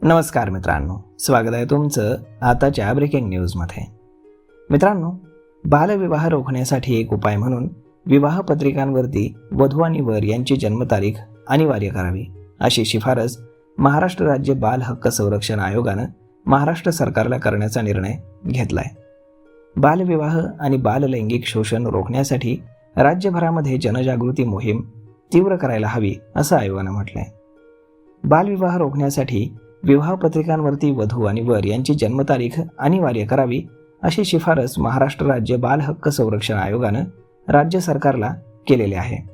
नमस्कार मित्रांनो, स्वागत आहे तुमचं आताच्या ब्रेकिंग न्यूजमध्ये. मित्रांनो, बालविवाह रोखण्यासाठी एक उपाय म्हणून विवाह पत्रिकांवरती वधू आणि वर यांची जन्मतारीख अनिवार्य करावी अशी शिफारस महाराष्ट्र राज्य बाल हक्क संरक्षण आयोगानं महाराष्ट्र सरकारला करण्याचा निर्णय घेतलाय. बालविवाह आणि बाललैंगिक शोषण रोखण्यासाठी राज्यभरामध्ये जनजागृती मोहीम तीव्र करायला हवी असं आयोगानं म्हटलंय. बालविवाह रोखण्यासाठी विवाह पत्रिकांवरती वधू आणि वर यांची जन्मतारीख अनिवार्य करावी अशी शिफारस महाराष्ट्र राज्य बाल हक्क संरक्षण आयोगानं राज्य सरकारला केलेली आहे.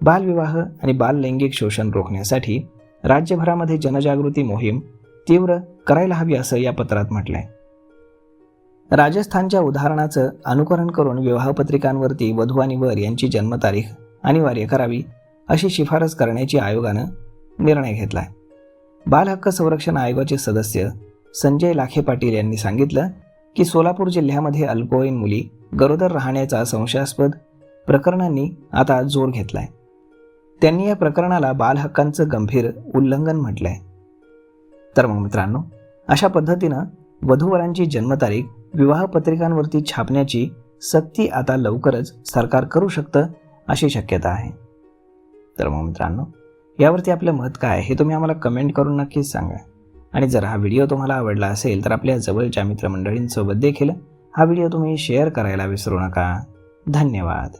बालविवाह आणि बाललैंगिक शोषण रोखण्यासाठी राज्यभरामध्ये जनजागृती मोहीम तीव्र करायला हवी असं या पत्रात म्हटलंय. राजस्थानच्या उदाहरणाचं अनुकरण करून विवाह पत्रिकांवरती वधू आणि वर यांची जन्मतारीख अनिवार्य करावी अशी शिफारस करण्याची आयोगानं निर्णय घेतलाय. बाल हक्क संरक्षण आयोगाचे सदस्य संजय लाखे पाटील यांनी सांगितलं की सोलापूर जिल्ह्यामध्ये अल्पवयीन मुली गरोदर राहण्याचा संशयास्पद प्रकरणांनी आता जोर घेतलाय. त्यांनी या प्रकरणाला बाल हक्कांचं गंभीर उल्लंघन म्हटलंय. तर मग मित्रांनो, अशा पद्धतीनं वधूवरांची जन्मतारीख विवाह पत्रिकांवरती छापण्याची सक्ती आता लवकरच सरकार करू शकतं अशी शक्यता आहे. तर मग मित्रांनो, यावरती आपलं मत काय हे तुम्ही आम्हाला कमेंट करून नक्कीच सांगा. आणि जर हा व्हिडिओ तुम्हाला आवडला असेल तर आपल्या जवळच्या मित्रमंडळींसोबत देखील हा व्हिडिओ तुम्ही शेअर करायला विसरू नका. धन्यवाद.